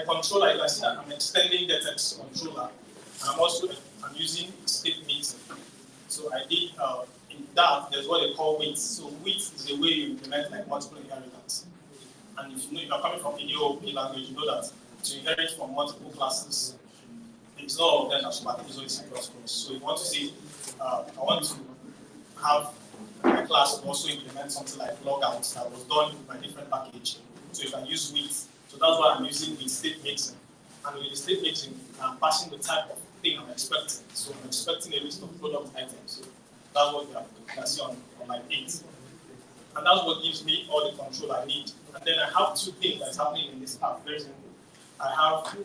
controller, you can see that I'm extending the text controller. And I'm using state mixing. So I did, in that, there's what they call weights. So weights is the way you implement like multiple inheritance. And if you know, if you're coming from EOP language, you know that to inherit from multiple classes, it's not all of them that should is only C++. So if you want to say, I want to have my class also implement something like logouts that was done by different package. So you can use width. So that's what I'm using with state mixing. And with the state mixing, I'm passing the type of thing I'm expecting. So I'm expecting a list of product items. So that's what you can see on line 8. And that's what gives me all the control I need. And then I have two things that's happening in this app. Very simple. I have,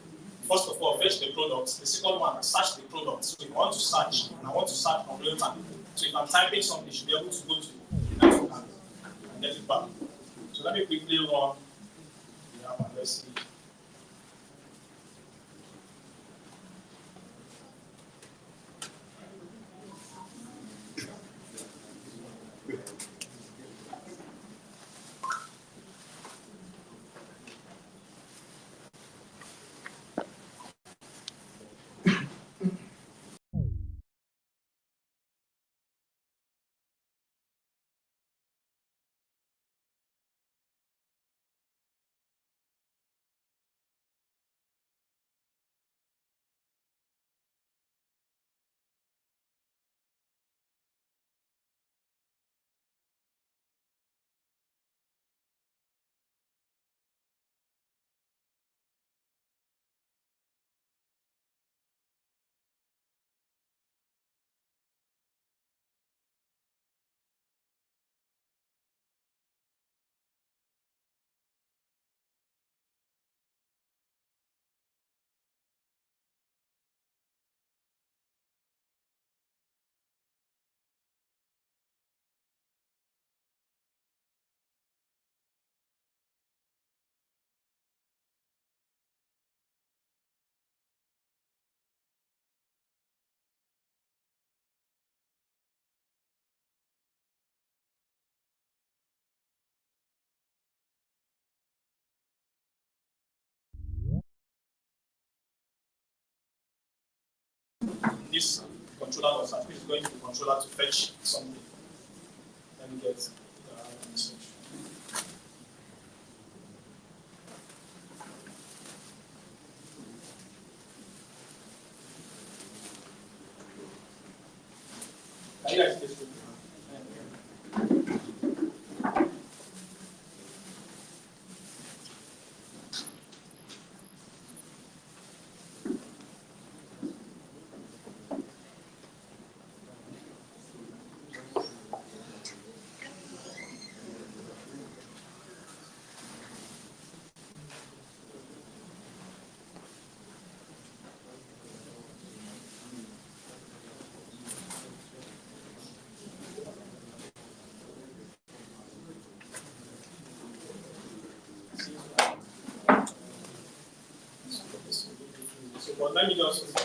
first of all, fetch the products. The second one, I search the products. So if I want to search, and I want to search on real time. So if I'm typing something, you should be able to go to the network and get it back. So let me quickly run the app and let's see. This controller was at least going to the controller to fetch something. Let me get the message. Can you guys get this? But let me just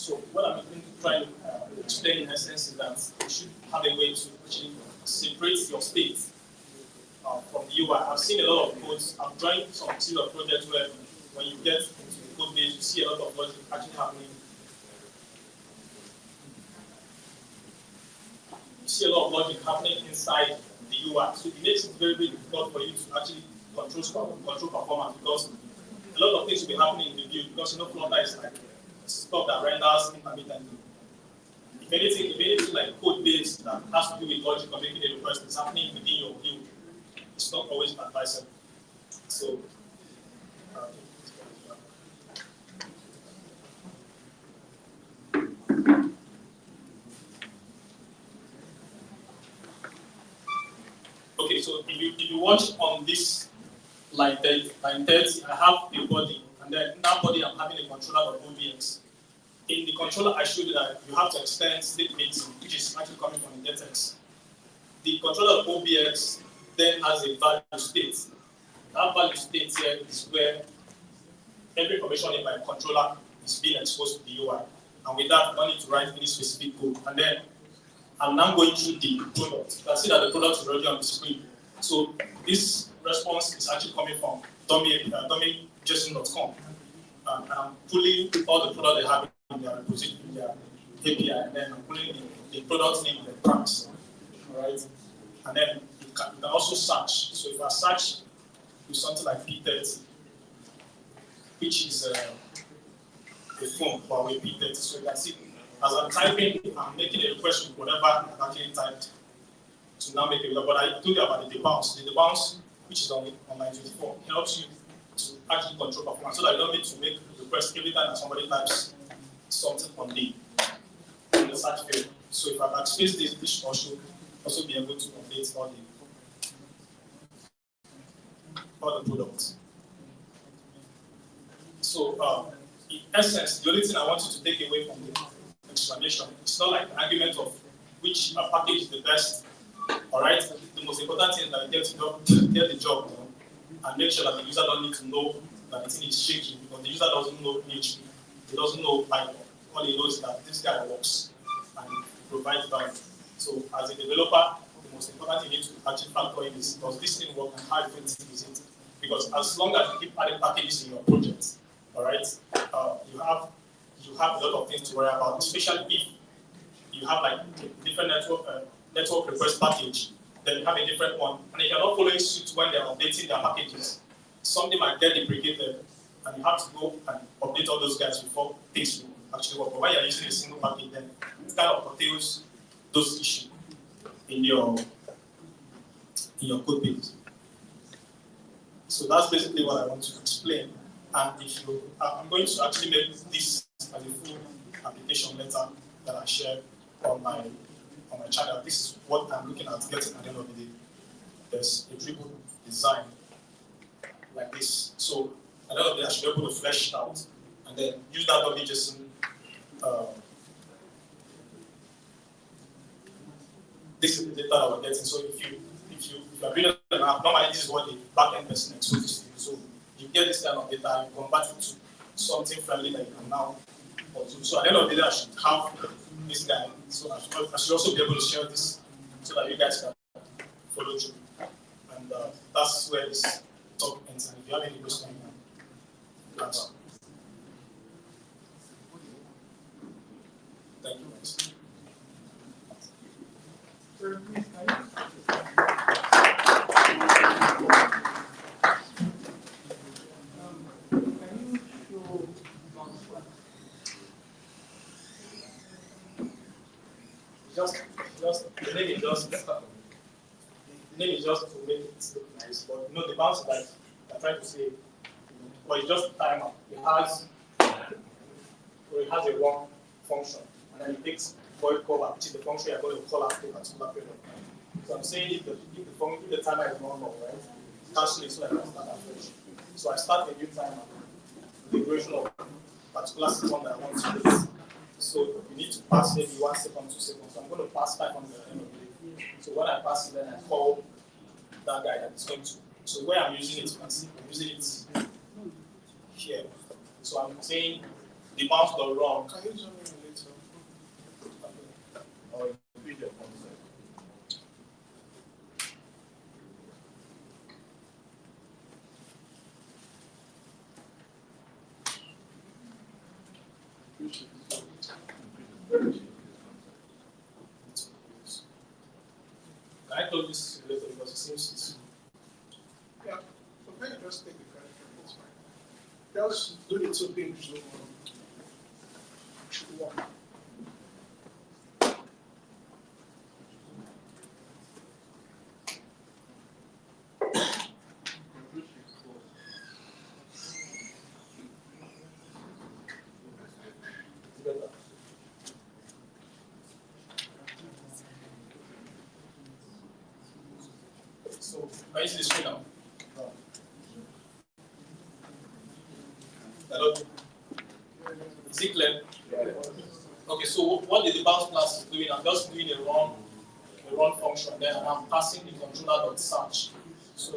So what I'm trying to explain in essence is that you should have a way to actually separate your state from the UI. I've seen a lot of codes. I've joined some similar projects where when you get into the code base, you see a lot of logic actually happening. You see a lot of logic happening inside the UI. So it makes it very, very difficult for you to actually control performance because a lot of things will be happening in the view because Flutter is like stuff that renders intermittently. If anything like code base that has to do with logic or making a request is happening within your view, it's not always advisable. So So if you watch on this line 30, I have a body, and then in that body I'm having a controller of OBX. In the controller, I showed you that you have to extend state mixing, which is actually coming from the DTX. The controller of OBX then has a value state. That value state here is where every information in my controller is being exposed to the UI. And with that, I don't need to write any specific code. And then I'm now going through the product. You can see that the product is already on the screen. So this response is actually coming from dummy.json.com. And I'm pulling all the product they have in their repository, in their API, and then I'm pulling the product name and the price. All right? And then you can also search. So if I search with something like P30, which is a phone for our P30, so you can see as I'm typing, I'm making a request with whatever I've actually typed to now make a result. But I told you about the debounce. The debounce, which is on line 24, helps you to actually control performance so that you don't need to make a request every time that somebody types something on the search field. So if I backspace this, this should also be able to update all the products. So in essence, the only thing I want you to take away from the explanation, it's not like an argument of which package is the best. All right. The most important thing is that you get the job done and make sure that the user don't need to know that the thing is changing, because the user doesn't know PHP, he doesn't know Python. All he knows is that this guy works and provides value. So as a developer, the most important thing you need to actually factor in is, does this thing work and how effective is it? Because as long as you keep adding packages in your project, all right, you have a lot of things to worry about, especially if you have like a different network request package, then you have a different one. And if you're not following suit when they're updating their packages, something might get deprecated, and you have to go and update all those guys before things will actually work. But when you're using a single package, then it kind of curtails those issues in your code base. So that's basically what I want to explain. And if you, I'm going to actually make this as a full application letter that I share on my channel. This is what I'm looking at getting at the end of the day. There's a dribble design like this. So at the end of the day, I should be able to flesh it out and then use that WJSON. This is the data that we're getting. So if you are building an app, normally this is what the backend person exposes to you. So you get this kind of data, you convert it to something friendly that you can now consume. So at the end of the day, I should have this guy. So I should also be able to share this so that you guys can follow through. And that's where this talk ends. And if you have any questions, you can answer. Thank you, guys. The name is just to make it look nice, but you know the bounce that I'm trying to say, but it's just a timer. It has a one function, and then it takes void call, which is the function you're going to call after a particular period of time. So I'm saying if the timer is not long, right? Cancel it so I can start afresh. So I start a new timer, the duration of a particular second that I want to use. So you need to pass maybe 1 second, 2 seconds. So I'm going to pass 500 at the end of the day. So when I pass it, then I call that guy that is going to. So where I'm using it, you can see I'm using it here. So I'm saying the bounce dot run. Can you zoom in later? Or video concept. Can I close this later because it seems it's. Yeah, so can you just take the credit? That's fine. Just do the 2 page zoom on. One. So So, can you see the screen now? No. Hello? Is it clear? Okay, so what the bounce class is doing, I'm just doing a run function there, and I'm passing the controller.search. So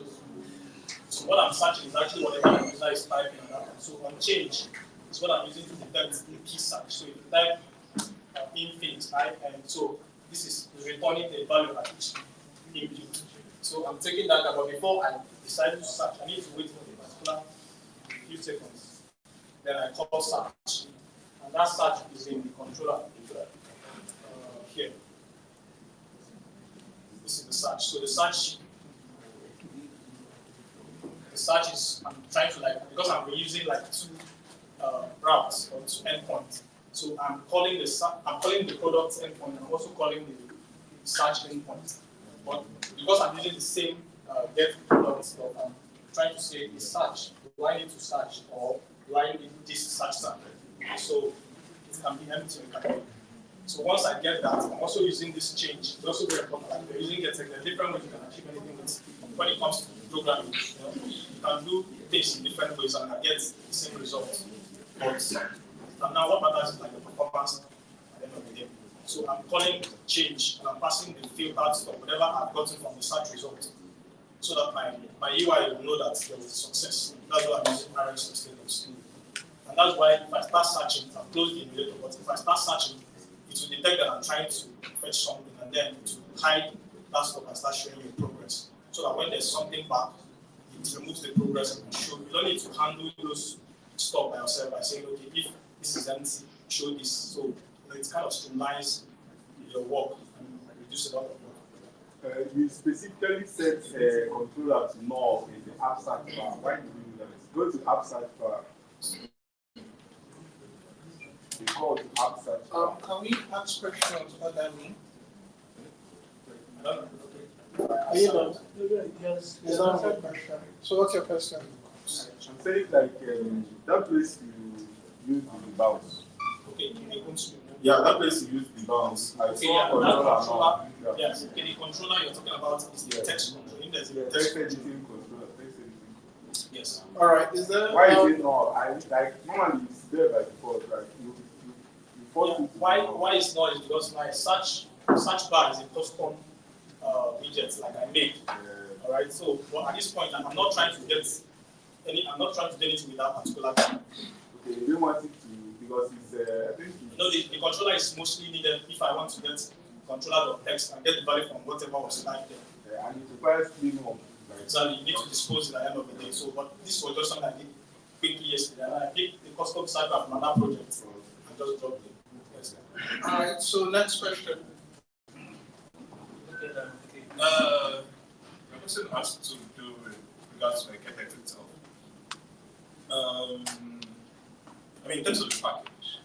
what I'm searching is actually whatever the user is typing. So on change is what I'm using to detect the key search. So if you type infinite, and so this is returning a value at each input. So I'm taking that, but before I decide to search, I need to wait for a particular few seconds. Then I call search. And that search is in the controller here. This is the search. So the search is, I'm trying to because I'm using like two routes or two endpoints. So I'm calling the product endpoint. I'm also calling the search endpoint. But because I'm using the same get product stuff, I'm trying to say the search. Do I need to search or do I need this search sample? So it can be empty or it can be. So once I get that, I'm also using this change. It's also very important. Like we're using it, there are different ways you can achieve anything with. When it comes to programming, you can do things in different ways and get the same result. But now what matters is like the performance at the end of the day. So I'm calling change and I'm passing the filtered stuff, whatever I've gotten from the search result, so that my UI will know that there was a success. That's why I'm using RS instead of string. And that's why if I start searching, I'll close the emulator, but if I start searching, it will detect that I'm trying to fetch something and then to hide that stuff and start showing you progress. So that when there's something back, it removes the progress and show. You don't need to handle those stuff by yourself by saying, okay, if this is empty, show this. So it kind of streamlines your work and reduces a lot of work. You specifically set controller to null in the app search bar. Why do you do that? Go to app search bar. The call to app search bar. Can we ask questions what that means? I don't know. Are you done? Yes. Is that a question? So what's your question? I'm saying like that place you use the bounce. Okay, Yeah, that place you use the bounce. I okay, saw controller. Yes, okay, the controller you're talking about is the text control. If there's a Text editing controller. Text editing. Yes. All right. Is there? Why is it not? I like normally it's there by default. Like you force it to why it's not is because my search bar is a custom widget like I made. All right. So at this point, I'm not trying to get anything with that particular thing. Okay, you don't want it to because it's I think the controller is mostly needed if I want to get controller.text and get the value from whatever was typed there. and it requires minimum. Exactly, you need to dispose it at the end of the day. So, but this was just something I did quickly yesterday. And I picked the custom sidebar from another project and just dropped it. Yes, all right. So next question. My question has to do with regards to the GetX itself. I mean, in terms of the package,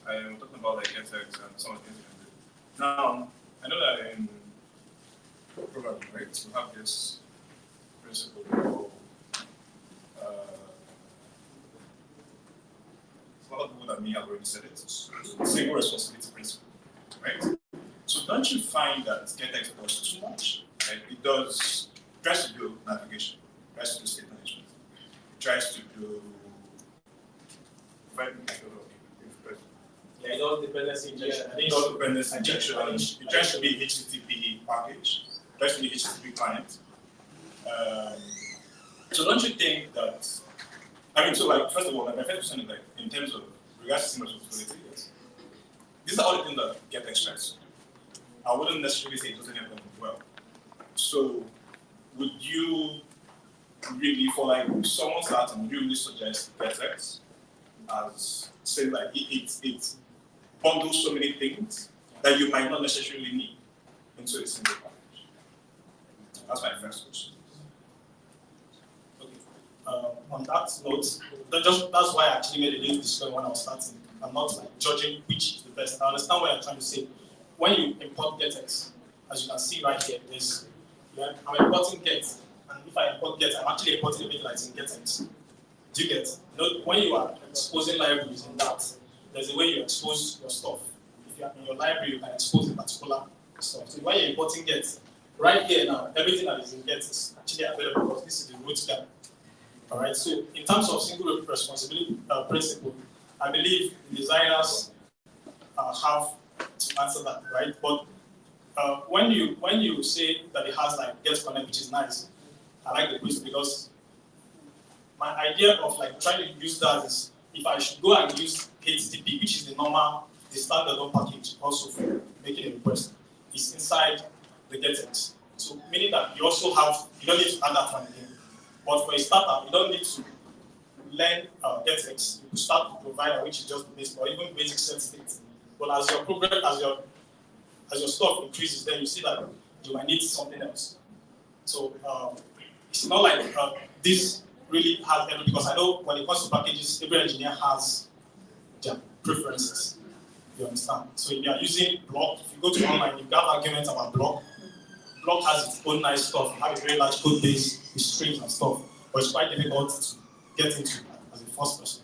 I am talking about like GetX and some of the things you can do. Now, I know that in programming, right, we have this principle called a lot of people that may have already said it, single responsibility principle, right? So don't you find that GetX does too much? Like it tries to do navigation, tries to do state management, it tries to do yeah, it all dependency injection. it does dependency injection, it tries to be HTTP package, it tries to be HTTP client. So don't you think that, I mean, so like, first of all, like my first question is like, in terms of regards to single responsibility, yes, these are all the things that GetX tries to do. I wouldn't necessarily say it doesn't help them well. So, would you really, for like someone starting, would you really suggest GetX as say like it bundles so many things that you might not necessarily need into a single package? That's my first question. Okay. On that note, that's why I actually made a little disclaimer when I was starting. I'm not like judging which is the best. I understand what you're trying to say. When you import GetX, as you can see right here, I'm importing get, and if I import get, I'm actually importing everything that's in GetX. Do you get? When you are exposing libraries in that, there's a way you expose your stuff. If you're in your library, you can expose a particular stuff. So when you're importing get, Right here now, everything that is in Get is actually available because this is the root gap. All right. So in terms of single responsibility principle, I believe the designers have to answer that, right? But when you say that it has like Get Connect, which is nice, I like the quiz because my idea of like trying to use that is if I should go and use HTTP, which is the normal, the standard package also for making a request, is inside the GetX. So meaning that you also have, you don't need to add that one again. But for a startup, you don't need to learn GetX. You can start with provider, which is just basic or even basic set state. But as your progress, as your stuff increases, then you see that you might need something else. So it's not like this really has everything, because I know when it comes to packages, every engineer has their preferences. You understand? So if you are using block, if you go to online, you got arguments about block. Block has its own nice stuff. You have a very large code base with strings and stuff, but it's quite difficult to get into as a first person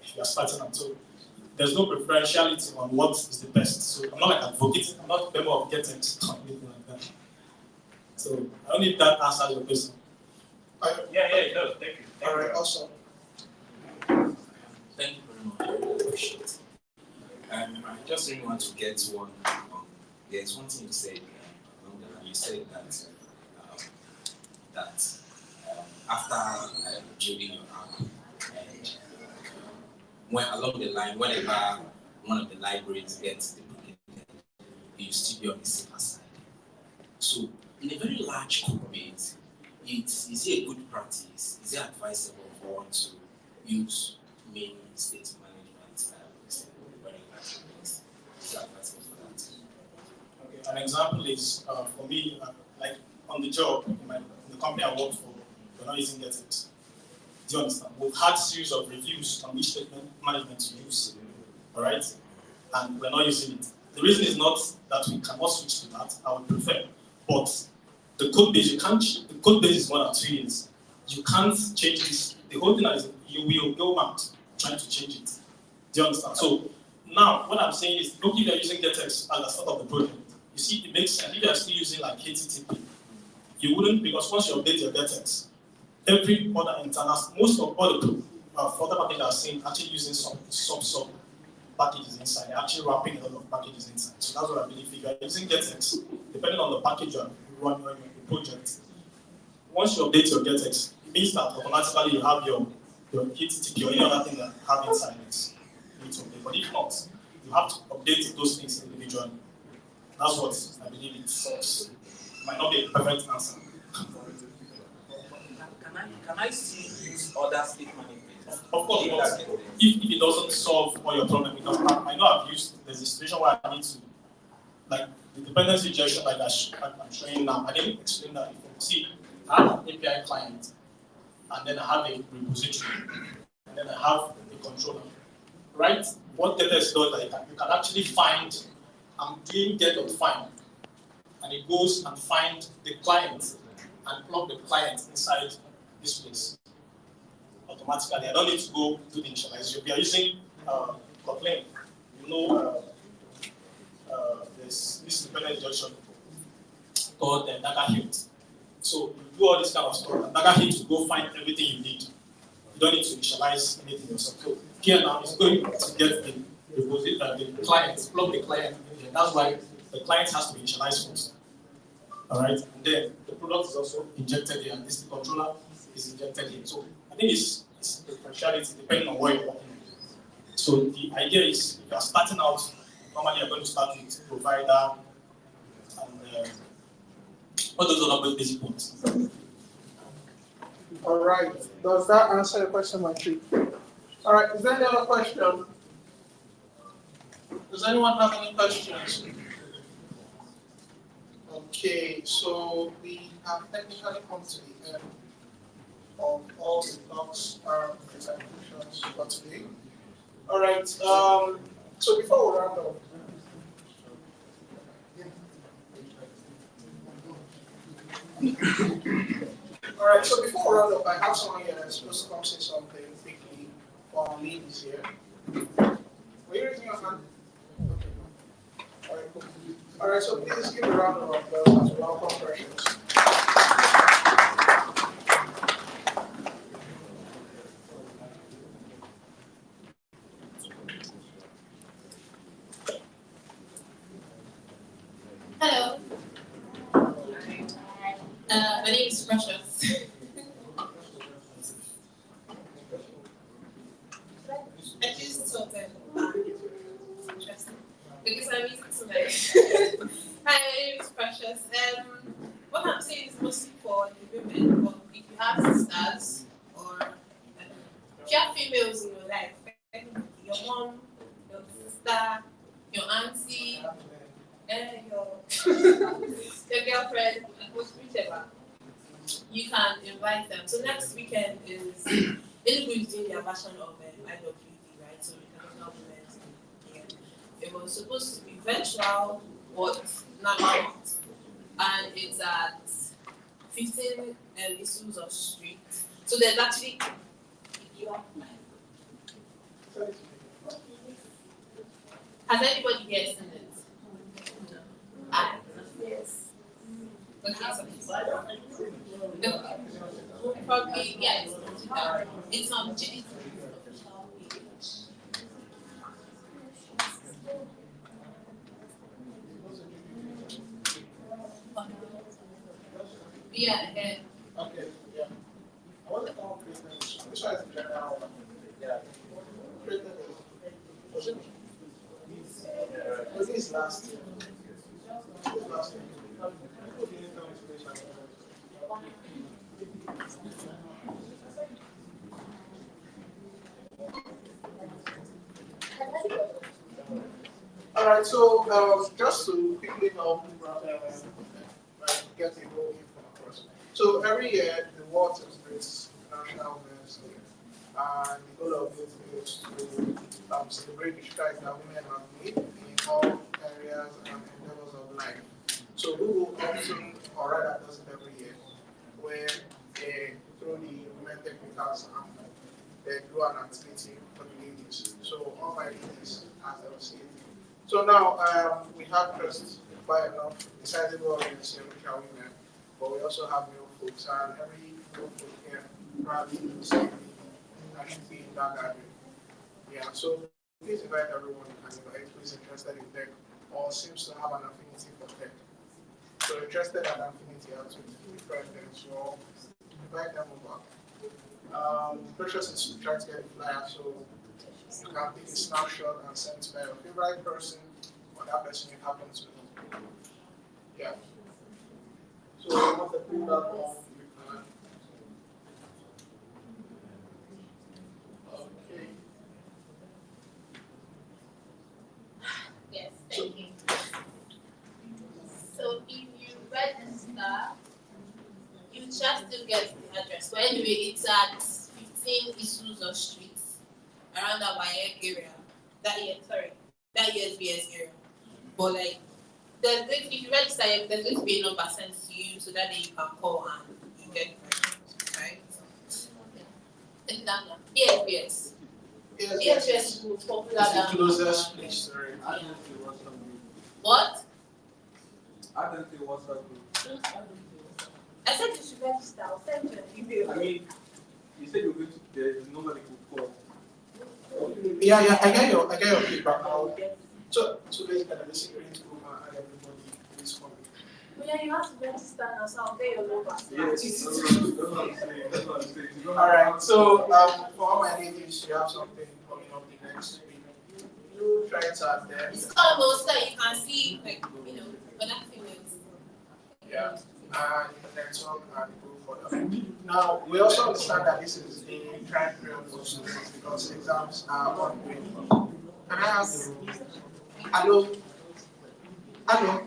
if you are starting out. So there's no preferentiality on what is the best. So I'm not like advocating, I'm not a member of getting stuff, anything like that. So I don't know if that answers your question. Yeah, it does. Thank you. All right, awesome. Thank you very much. I really appreciate it. I just really want to get one. There's one thing you said. You said that after building your app, and when along the line, whenever one of the libraries gets deprecated, you still be on the safer side. So, in a very large code base, is it a good practice? Is it advisable for one to use main state management when it is it advisable for that? Okay. An example is for me, like on the job, in the company I work for, we're not using GetX. Do you understand? We've had series of reviews on which statement management to use, all right? And we're not using it. The reason is not that we cannot switch to that. I would prefer, but the code base, the code base is more than 2 years. You can't change this. The whole thing is you will go mad trying to change it. Do you understand? So now what I'm saying is, look, if you're using GetX as the start of the project, you see it makes sense. If you're still using like HTTP, you wouldn't, because once you update your GetX, every other internal, most of all the Flutter packages are seeing actually using some sub packages inside. They're actually wrapping a lot of packages inside. So that's what I believe. If you're using GetX, depending on the package you're running on your project, once you update your GetX, it means that automatically you have your HTTP or any other thing that have inside it. You need to update. But if not, you have to update those things individually. That's what I believe it solves. It might not be a perfect answer. Can I still use other state management? Of course, if it doesn't solve all your problem, because I know I've used, there's a situation where I need to, like the dependency injection like I'm showing now, I didn't explain that before. See, I have an API client, and then I have a repository, and then I have a controller, right? What GetX does, like, you can actually find, I'm doing get.find, and it goes and finds the client and plug the client inside this place automatically. I don't need to go do the initialization. If you are using Kotlin, you know there's this dependent injection called Dagger hit. So you do all this kind of stuff, and Dagger hit to go find everything you need. You don't need to initialize anything yourself. So here now it's going to get the client, plug the client in there. That's why the client has to be initialized first. All right, and then the product is also injected here, and this controller is injected here. So I think it's differentiality depending on where you're working. So the idea is, if you are starting out, normally you're going to start with provider and all those other basic ones. All right. Does that answer your question, my chief? All right. Is there any other question? Does anyone have any questions? Okay, so we have technically come to the end of all the talks and presentations for today. All right, so before we round up, I have someone here that's supposed to come say something quickly while our lead is here. Were you raising your hand? Okay. All right, cool. All right, so please give a round of applause as we welcome Precious. Hello. My name is Precious. I choose something interesting because I'm used to like. Hi, my name is Precious. What I'm saying is mostly for the women, but if you have sisters or if you have females in your life, your mom, your sister, your auntie, and your girlfriend, whichever, you can invite them. So next weekend is Enugu is doing their version of IWD, right? So International Women's Day. It was supposed to be virtual, but not. And it's at 15 Isuzu Street. So there's actually has anybody here seen it? I yes. Okay, so probably yeah, it's on GD's official page. Yeah, and Okay, yeah. I want to call treatment. Which one is the general one? Yeah. Treatment was it? Was this last year? This last year. People didn't come to this one. All right, so just to quickly help get the whole info across. So every year the world celebrates National Women's Day, and the goal of it is to celebrate the strides that women have made in all areas and endeavors of life. So we will often, or rather does it every year, where through the Women Technicals they do an activity for the ladies. So all my ladies, as I was saying. So now we have just quite enough sizable audience here, which are women, but we also have male folks, and every male folk here probably I should be in that gathering. Yeah, so please invite everyone and invite who is interested in tech or seems to have an affinity for tech. So interested and affinity out with different things, so invite them over. Precious is to try to get a flyer, so you can take a snapshot and send to your favorite person or that person you happen to know. Yeah. So you want to pull that off, you can. Okay. yes, thank you. So if you register, you just still get the address. But anyway, it's at 15 Isuzu Street, around that YF area. That USBS area. But like, if you register, there's going to be a number sent to you so that you can call and you get it, right? And that one. Yes. Yes, is most popular It's the than closest place, sorry. what? I don't think what's up with. I said you should register. I'll send you an email. I mean, you said you're going to there's nobody could call. Yeah, I get your feedback now. So basically the secret group and everybody is coming. But yeah, you have to register now, so I'll get your number. Yes, that's what I'm saying. Alright, so for all my ladies, you have something coming up the next week. You try to attend. It's almost like you can see, like, other females. Yeah, and network and go further. Now, we also understand that this is a trying period for students because exams are ongoing. Can I ask? Hello? Hello?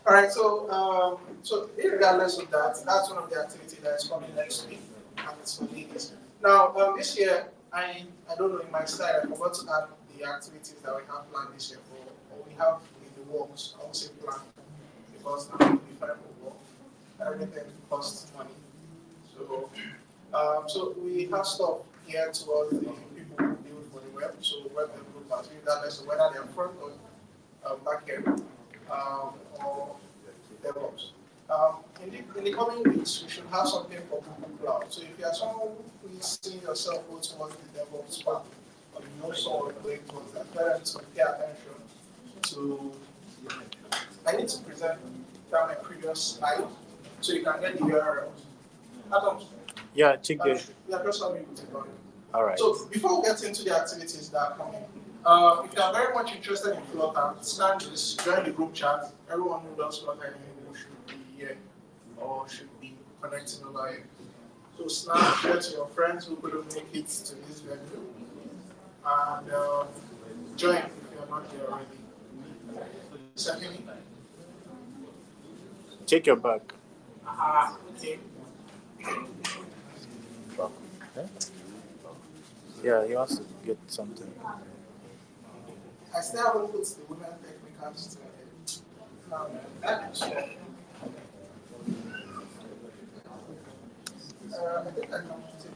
All right, so regardless of that, that's one of the activities that is coming next week, and it's for ladies. Now, this year, I don't know, in my slide, I forgot to add the activities that we have planned this year or we have in the works. I won't say plan because now we find work. Everything costs money. So we have stuff here towards the people who build for the web, so web developers developers, regardless of whether they're front or back end or DevOps. In the coming weeks, we should have something for Google Cloud. So if you are someone who is seeing yourself go towards the DevOps path, or you know someone going towards that, parents will pay attention to. I need to present down my previous slide so you can get the URLs. Adam, Yeah, check the. yeah, just help me with it. All right. So before we get into the activities that are coming, if you are very much interested in Flutter, scan this, join the group chat. Everyone who does Flutter in Enugu should be here or should be connecting over here. So snap, share to your friends who couldn't make it to this venue, and join if you are not here already. Secondly, Check your bag. okay. Yeah, he wants to get something. I still haven't put the women technicals to it. I think I can put it.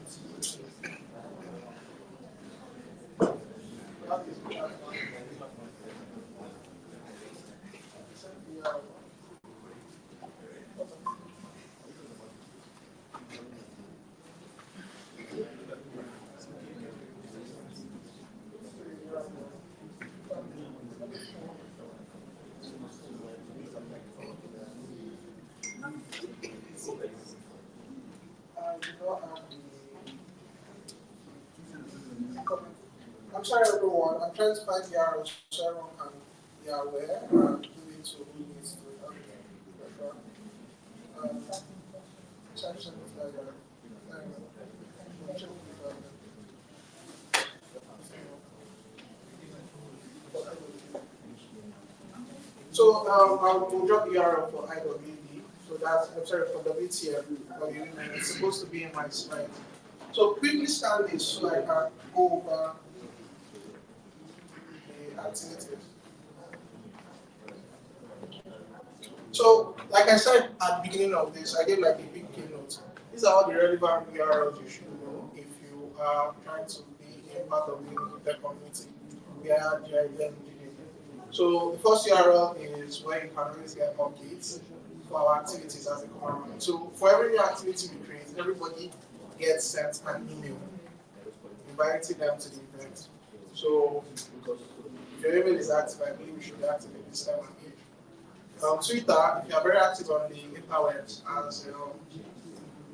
I'm sorry, everyone. I'm trying to find the arrow so everyone can be aware and give it to who needs to. So I will drop the arrow for IWD. So that's, I'm sorry, for WTF. It's supposed to be in my slide. So quickly scan this so I can go over the activities. So, like I said at the beginning of this, I gave like a big keynote. These are all the relevant URLs you should know if you are trying to be a part of the tech community. We are GIDM. So the first URL is where you can always get updates for our activities as a community. So for every new activity we create, everybody gets sent an email inviting them to the event. So if your email is active, I believe you should activate this time and age. Twitter, if you are very active on the interwebs, as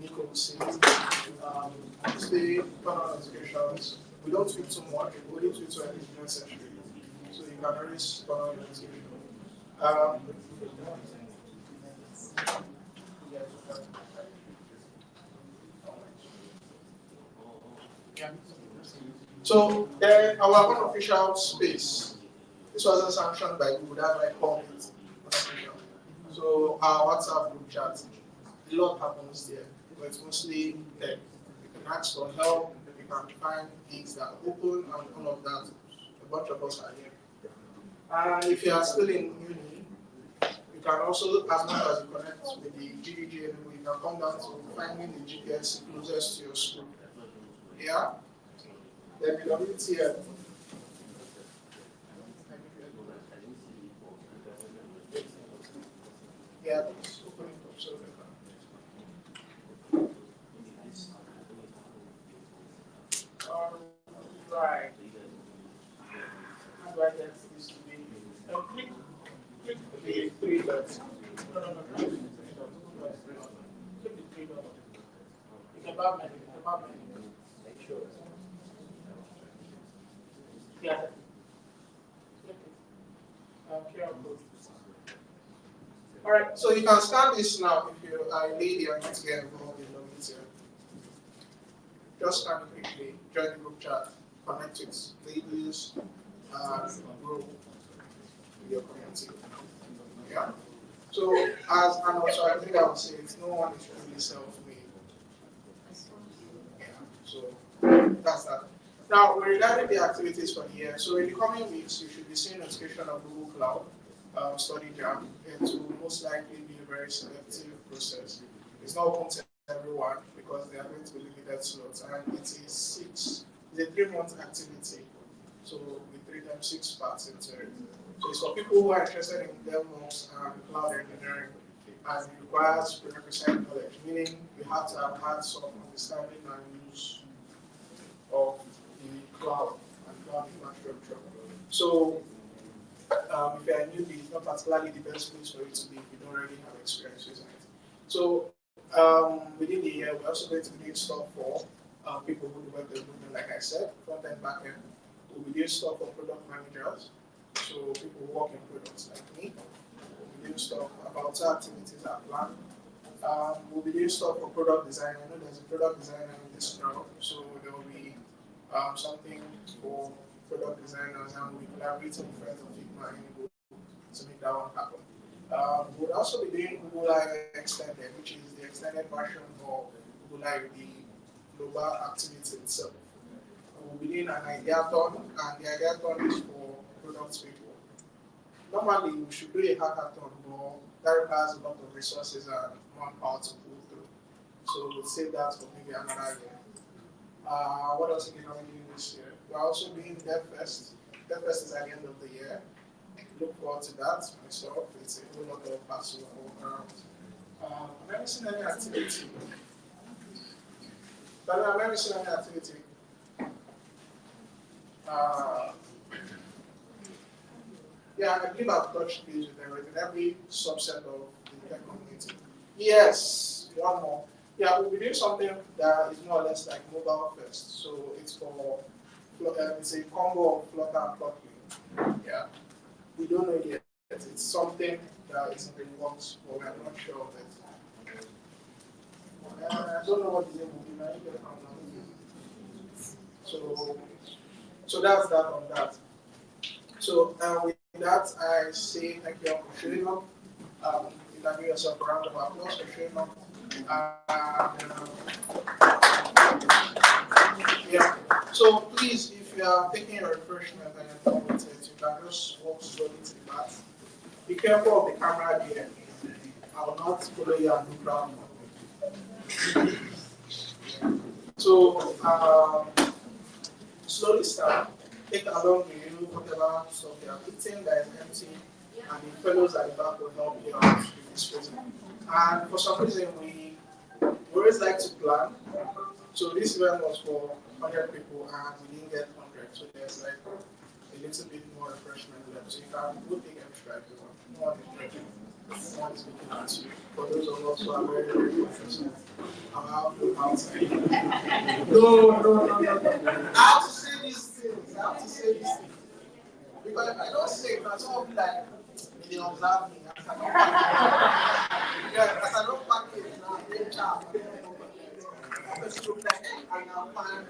Nico said, stay turn on notifications. We don't tweet too much, we only tweet when it's necessary. So you can always turn on notifications. Yeah. So then our unofficial space. This wasn't sanctioned by Google, that's why I called it unofficial. So our WhatsApp group chat, a lot happens there, but it's mostly tech. You can ask for help, you can find things that are open and all of that. A bunch of us are here. And if you are still in uni, you can also, as much as you connect with the GDG, you can come down to finding the GPS closest to your school. Yeah? Then the WTF. Yeah, it's opening up so right. How do I get this to be? Click the three dots. No. Click the three dots. It's about menu. Make sure. Yeah. Click it. QR code. All right, so you can scan this now if you are a lady or need to get involved in the meeting. Just scan it quickly, join the group chat, connect with ladies, grow with your community. Yeah. So as and also I think I would say no one is truly self-made. Yeah. So that's that. Now regarding the activities for the year, so in the coming weeks you should be seeing notification of Google Cloud. Study jam, it will most likely be a very selective process. It's not open to everyone because they are going to be limited slots, and it's a 3-month activity. So we treat them 6 parts into it. So it's for people who are interested in DevOps and cloud engineering, and it requires prerequisite knowledge, meaning you have to have had some understanding and use of the cloud and cloud infrastructure. So if you're a newbie, it's not particularly the best place for you to be if you don't already have experience using it. So within the year, we're also going to be doing stuff for people who do web development, like I said, front end, back end. We'll be doing stuff for product managers, so people who work in products like me. We'll be doing stuff about activities are planned. We'll be doing stuff for product design. I know there's a product designer in this crowd, so there will be something for product designers, and we'll be collaborating with friends of Figma and Enugu to make that one happen. We'll also be doing Google I Extended, which is the extended version of Google I, the global activity itself. We'll be doing an ideathon, and the ideathon is for product people. Normally, we should do a hackathon, but that requires a lot of resources and manpower to pull through. So we'll save that for maybe another year. What else again are we doing this year? We're also doing DevFest. DevFest is at the end of the year. Look forward to that myself. It's a whole lot of passive work around. I've never seen any activity. But I've never seen any activity. Yeah, I believe I've touched base with everything, every subset of the tech community. Yes, one more. Yeah, we'll be doing something that is more or less like mobile first. So it's for it's a combo of Flutter and Kotlin. Yeah, we don't know yet. It's something that is in the works, but we are not sure of it. I don't know what the name will be. I need to find out. So that's that on that. So with that, I say thank you all for showing up. You can give yourself a round of applause for showing up. Yeah. So please, if you are taking a refreshment and you're done with it, you can just walk slowly to the back. Be careful of the camera here. I will not follow you and do ground. So slowly start. Take along with you whatever stuff you are eating that is empty, and the fellows at the back will help you out with this reason. And for some reason, we always like to plan. So this event was for 100 people, and we didn't get 100. So there's like a little bit more refreshment left. So you can go take extra if you want. No one is drinking. No one is looking at you. For those of us who are very, very professional, I'm out outside. No. I have to say these things. Because if I don't say it, that's all like, they observe me. As I don't package now, they charge. I'm a student and I'm fine.